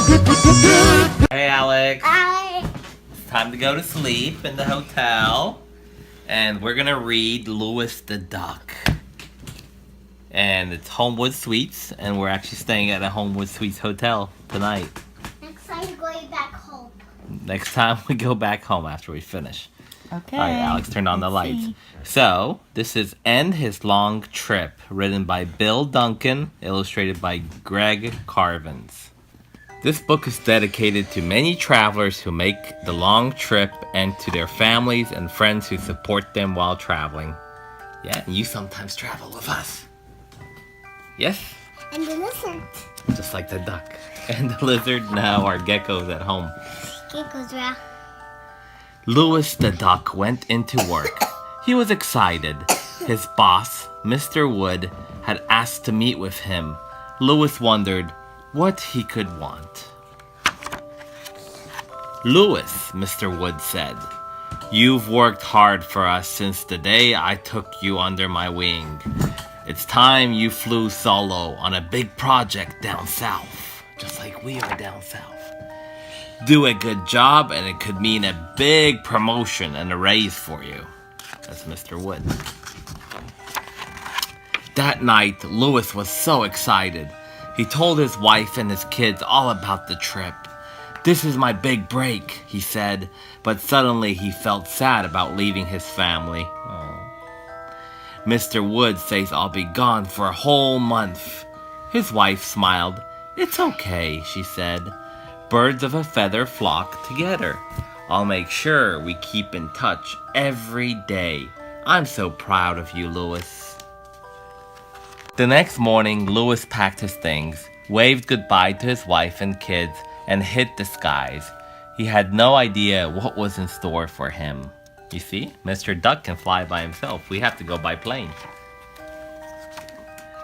Hey, Alex. Hi. It's time to go to sleep in the hotel. And we're going to read Louis the Duck. And it's Homewood Suites. And we're actually staying at a Homewood Suites hotel tonight. Next time, going back home. Next time we go back home after we finish. Okay. All right, Alex, turn on the lights. See. So, this is End His Long Trip, written by Bill Duncan, illustrated by Greg Carvins. This book is dedicated to many travelers who make the long trip and to their families and friends who support them while traveling. Yeah, and you sometimes travel with us. Yes? And the lizard. Just like the duck. And the lizard, now our geckos at home. Geckos around. Louis the Duck went into work. He was excited. His boss, Mr. Wood, had asked to meet with him. Louis wondered what he could want. "Louis," Mr. Wood said, "you've worked hard for us since the day I took you under my wing. It's time you flew solo on a big project down south, just like we are down south. Do a good job and it could mean a big promotion and a raise for you." That's Mr. Wood. That night, Louis was so excited. He told his wife and his kids all about the trip. "This is my big break," he said, but suddenly he felt sad about leaving his family. "Mr. Wood says I'll be gone for a whole month." His wife smiled. "It's okay," she said. "Birds of a feather flock together. I'll make sure we keep in touch every day. I'm so proud of you, Louis." The next morning, Louis packed his things, waved goodbye to his wife and kids, and hit the skies. He had no idea what was in store for him. You see, Mr. Duck can fly by himself. We have to go by plane.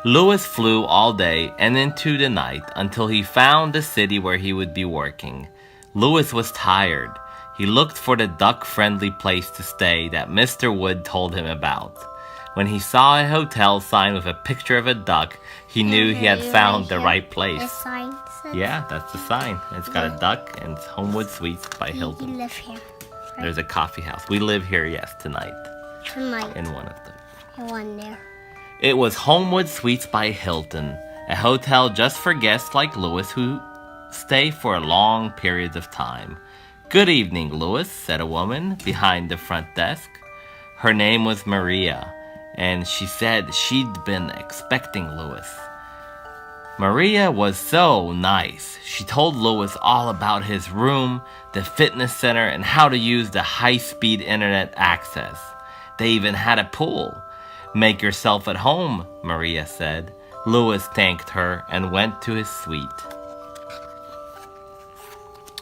Louis flew all day and into the night until he found the city where he would be working. Louis was tired. He looked for the duck-friendly place to stay that Mr. Wood told him about. When he saw a hotel sign with a picture of a duck, he knew he had found the right The place. sign says Yeah, that's the sign. It's got a duck and it's Homewood Suites by you Hilton. live here. There's a coffee house. We live here, yes, tonight, Tonight. in one of them. One there. It was Homewood Suites by Hilton, a hotel just for guests like Louis who stay for long periods of time. "Good evening, Louis," said a woman behind the front desk. Her name was Maria, and she said she'd been expecting Louis. Maria was so nice. She told Louis all about his room, the fitness center, and how to use the high-speed internet access. They even had a pool. "Make yourself at home," Maria said. Louis thanked her and went to his suite.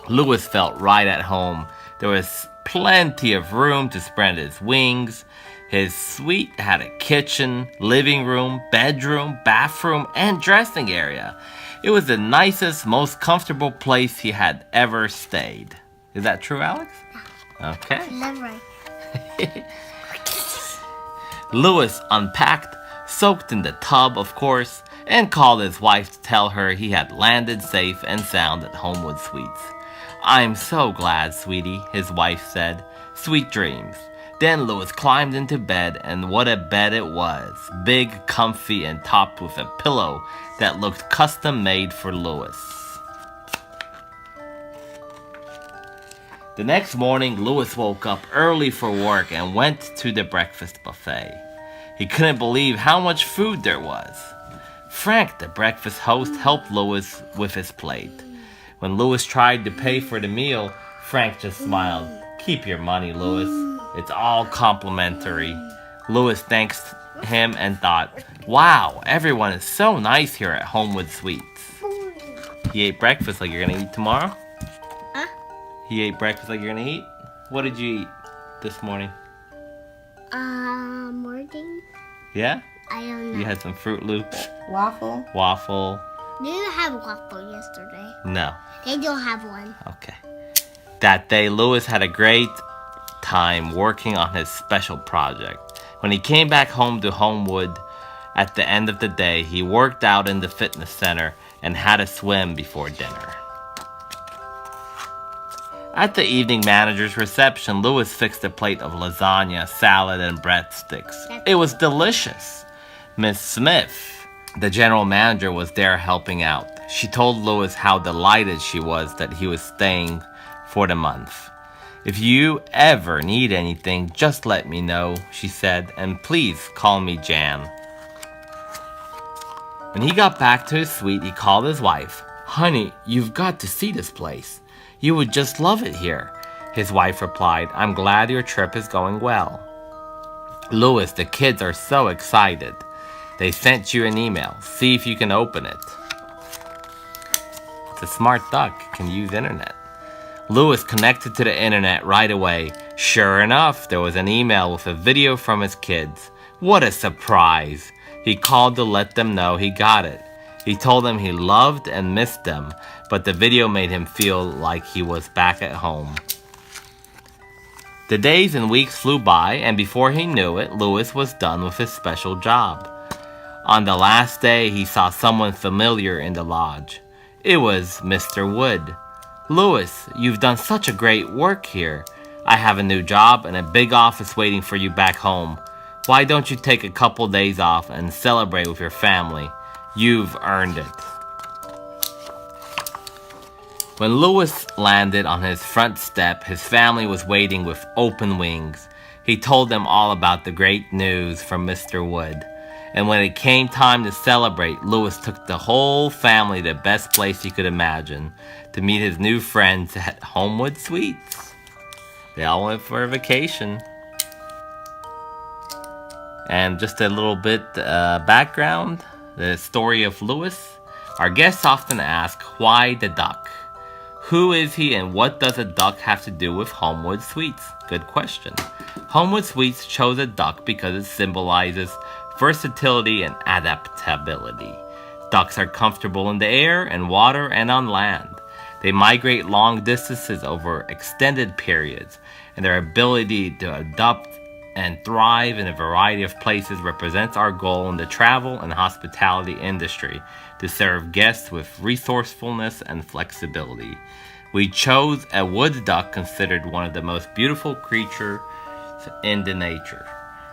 Louis felt right at home. There was plenty of room to spread his wings. His suite had a kitchen, living room, bedroom, bathroom, and dressing area. It was the nicest, most comfortable place he had ever stayed. Is that true, Alex? Okay. Live right. Louis unpacked, soaked in the tub, of course, and called his wife to tell her he had landed safe and sound at Homewood Suites. "I'm so glad, sweetie," his wife said. "Sweet dreams." Then Louis climbed into bed, and what a bed it was. Big, comfy, and topped with a pillow that looked custom-made for Louis. The next morning, Louis woke up early for work and went to the breakfast buffet. He couldn't believe how much food there was. Frank, the breakfast host, helped Louis with his plate. When Louis tried to pay for the meal, Frank just smiled. "Keep your money, Louis. It's all complimentary." Louis thanked him and thought, "Wow, everyone is so nice here at Homewood Suites." He ate breakfast like you're gonna eat tomorrow? Huh? He ate breakfast like you're gonna eat? What did you eat this morning? Morning? Yeah? I don't know. You had some Fruit Loops, Waffle. waffle. Did you have waffle yesterday? No. They don't have one. Okay. That day, Louis had a great time working on his special project. When he came back home to Homewood at the end of the day, he worked out in the fitness center and had a swim before dinner. At the evening manager's reception, Louis fixed a plate of lasagna, salad, and breadsticks. It was delicious. Miss Smith, the general manager, was there helping out. She told Louis how delighted she was that he was staying for the month. "If you ever need anything, just let me know," she said, "and please call me Jan." When he got back to his suite, he called his wife. "Honey, you've got to see this place. You would just love it here." His wife replied, "I'm glad your trip is going well." "Louis, the kids are so excited. They sent you an email. See if you can open it." It's a smart duck. Can use internet. Louis connected to the internet right away. Sure enough, there was an email with a video from his kids. What a surprise! He called to let them know he got it. He told them he loved and missed them, but the video made him feel like he was back at home. The days and weeks flew by, and before he knew it, Louis was done with his special job. On the last day, he saw someone familiar in the lodge. It was Mr. Wood. "Louis, you've done such a great work here. I have a new job and a big office waiting for you back home. Why don't you take a couple days off and celebrate with your family? You've earned it." When Louis landed on his front step, his family was waiting with open wings. He told them all about the great news from Mr. Wood. And when it came time to celebrate, Louis took the whole family to the best place he could imagine, to meet his new friends at Homewood Suites. They all went for a vacation. And just a little bit background, the story of Louis. Our guests often ask, why the duck? Who is he and what does a duck have to do with Homewood Suites? Good question. Homewood Suites chose a duck because it symbolizes versatility and adaptability. Ducks are comfortable in the air and water and on land. They migrate long distances over extended periods, and their ability to adapt and thrive in a variety of places represents our goal in the travel and hospitality industry to serve guests with resourcefulness and flexibility. We chose a wood duck, considered one of the most beautiful creatures in the nature,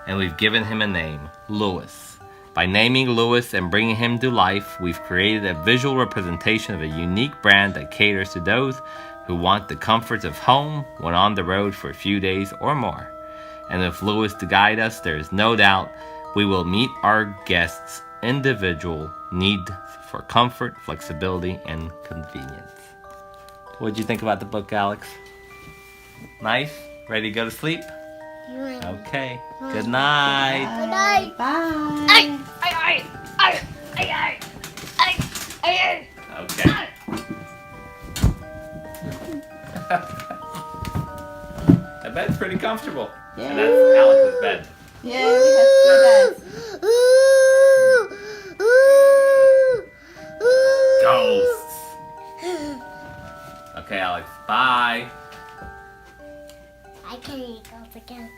and we've given him a name, Louis. By naming Louis and bringing him to life, we've created a visual representation of a unique brand that caters to those who want the comforts of home when on the road for a few days or more. And with Louis to guide us, there is no doubt we will meet our guests' individual need for comfort, flexibility, and convenience. What did you think about the book, Alex? Nice? Ready to go to sleep? Okay. Good night. Good night. Bye. Okay. The bed's pretty comfortable. Yeah. And that's Alex's bed. Yeah, we have two beds. Ghosts. Okay, Alex. Bye. I can eat those again.